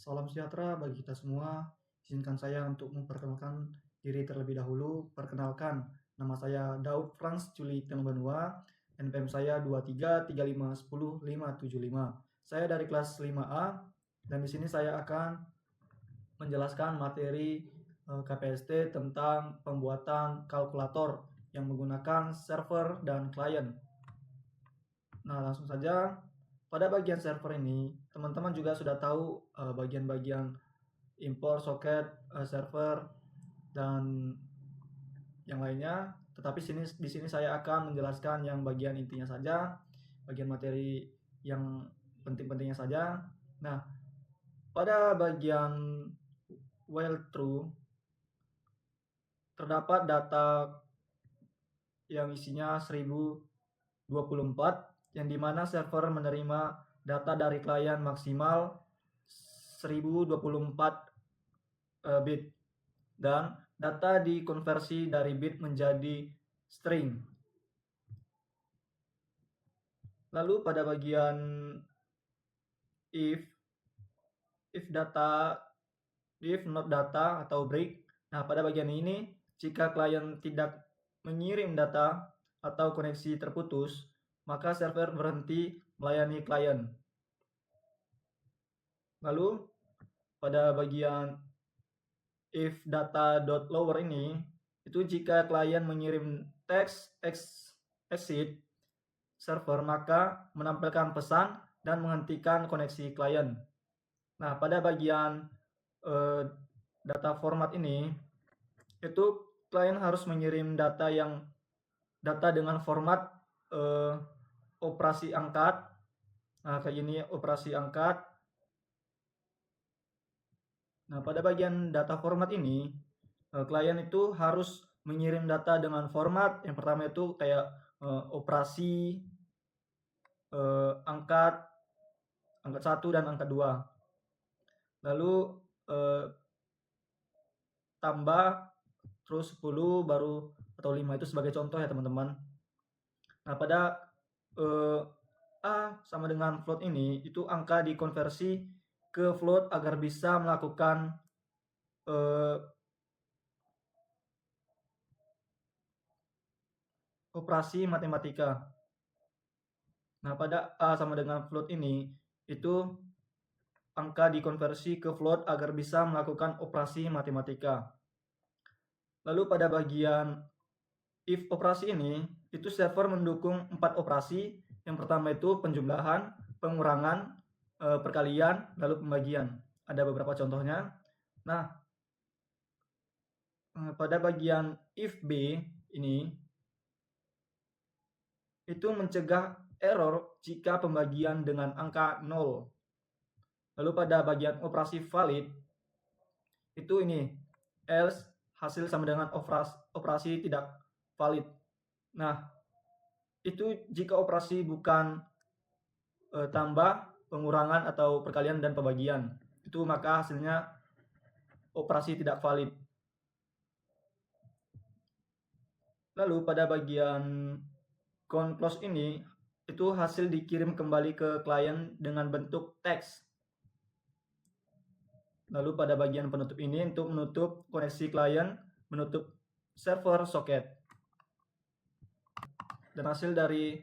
Salam sejahtera bagi kita semua. Izinkan saya untuk memperkenalkan diri terlebih dahulu. Perkenalkan, nama saya Daud Frans Juli Tengbenua, NPM saya 2335105575. Saya dari kelas 5A dan di sini saya akan menjelaskan materi KPST tentang pembuatan kalkulator yang menggunakan server dan klien. Nah, langsung saja. Pada bagian server ini, teman-teman juga sudah tahu bagian-bagian import soket, server, dan yang lainnya. Tetapi di sini saya akan menjelaskan yang bagian intinya saja, bagian materi yang penting-pentingnya saja. Nah, pada bagian while true terdapat data yang isinya 1024, yang dimana server menerima data dari klien maksimal 1024 bit, dan data dikonversi dari bit menjadi string. Lalu pada bagian if not data atau break. Nah, pada bagian ini jika klien tidak mengirim data atau koneksi terputus, maka server berhenti melayani klien. Lalu pada bagian if data.lower ini, itu jika klien mengirim teks exit server, maka menampilkan pesan dan menghentikan koneksi klien. Nah, pada bagian data format ini, itu klien harus mengirim data dengan format operasi angkat. Nah, kayak gini operasi angkat. Nah, pada bagian data format ini, klien itu harus mengirim data dengan format yang pertama itu kayak operasi angkat 1 dan angkat 2. Lalu tambah terus 10 baru atau 5, itu sebagai contoh ya teman-teman. Nah, pada A sama dengan float ini, itu angka dikonversi ke float agar bisa melakukan operasi matematika. Nah, pada A sama dengan float ini, itu angka dikonversi ke float agar bisa melakukan operasi matematika. Lalu pada bagian if operasi ini, itu server mendukung 4 operasi. Yang pertama itu penjumlahan, pengurangan, perkalian, lalu pembagian. Ada beberapa contohnya. Nah, pada bagian if B ini, itu mencegah error jika pembagian dengan angka 0. Lalu pada bagian operasi valid, itu ini, else hasil sama dengan operasi tidak valid. Nah, itu jika operasi bukan tambah, pengurangan, atau perkalian dan pembagian, itu maka hasilnya operasi tidak valid. Lalu pada bagian count close ini, itu hasil dikirim kembali ke klien dengan bentuk teks. Lalu pada bagian penutup ini untuk menutup koneksi klien, menutup server soket. Dan hasil dari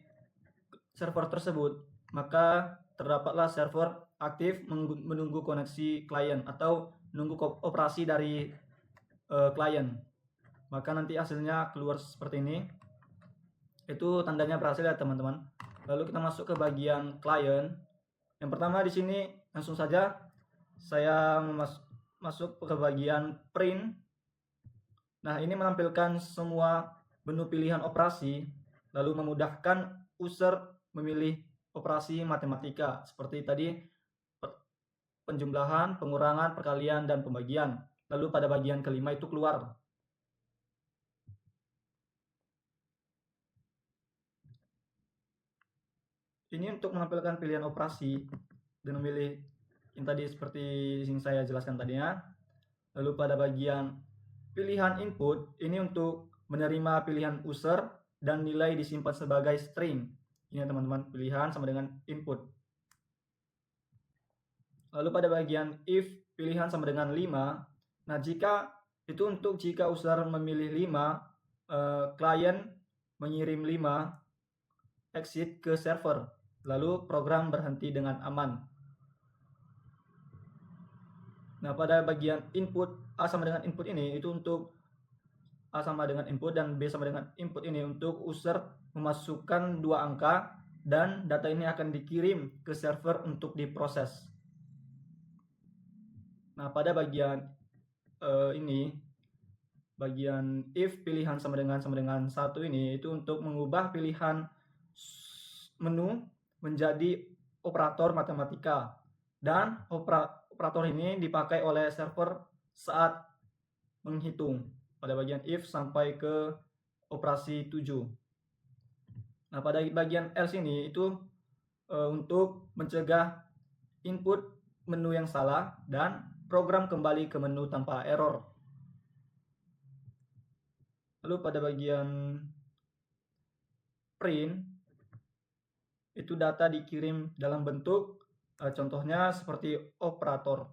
server tersebut, maka terdapatlah server aktif menunggu koneksi klien atau menunggu operasi dari klien. Maka nanti hasilnya keluar seperti ini. Itu tandanya berhasil ya teman-teman. Lalu kita masuk ke bagian klien. Yang pertama di sini langsung saja saya masuk ke bagian print. Nah, ini menampilkan semua menu pilihan operasi, lalu memudahkan user memilih operasi matematika seperti tadi penjumlahan, pengurangan, perkalian, dan pembagian. Lalu pada bagian kelima itu keluar. Ini untuk menampilkan pilihan operasi dan memilih yang tadi seperti yang saya jelaskan tadinya. Lalu pada bagian pilihan input, ini untuk menerima pilihan user dan nilai disimpan sebagai string. Ini teman-teman, pilihan sama dengan input. Lalu pada bagian if pilihan sama dengan 5. Nah, jika user memilih 5, klien mengirim 5 exit ke server, lalu program berhenti dengan aman. Nah, pada bagian input A sama dengan input ini, itu untuk A sama dengan input dan B sama dengan input ini untuk user memasukkan 2 angka dan data ini akan dikirim ke server untuk diproses. Nah, pada bagian ini, bagian if pilihan sama dengan 1 ini, itu untuk mengubah pilihan menu menjadi operator matematika, dan operator ini dipakai oleh server saat menghitung pada bagian if sampai ke operasi 7. Nah, pada bagian else ini itu untuk mencegah input menu yang salah dan program kembali ke menu tanpa error. Lalu pada bagian print, itu data dikirim dalam bentuk contohnya seperti operator.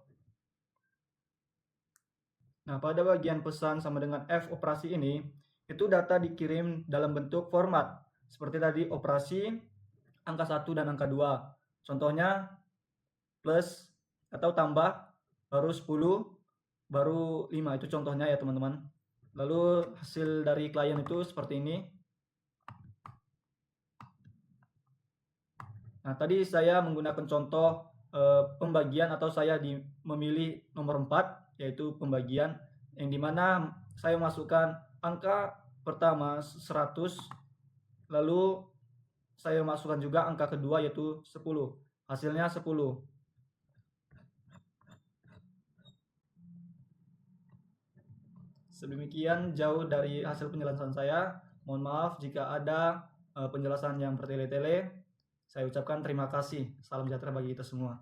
Nah, pada bagian pesan sama dengan F operasi ini, itu data dikirim dalam bentuk format seperti tadi operasi angka 1 dan angka 2. Contohnya plus atau tambah, baru 10, baru 5. Itu contohnya ya teman-teman. Lalu hasil dari klien itu seperti ini. Nah, tadi saya menggunakan contoh pembagian, atau saya memilih nomor 4, yaitu pembagian, yang dimana saya masukkan angka pertama 100, lalu saya masukkan juga angka kedua yaitu 10. Hasilnya 10. Sedemikian jauh dari hasil penjelasan saya. Mohon maaf jika ada penjelasan yang bertele-tele. Saya ucapkan terima kasih. Salam sejahtera bagi kita semua.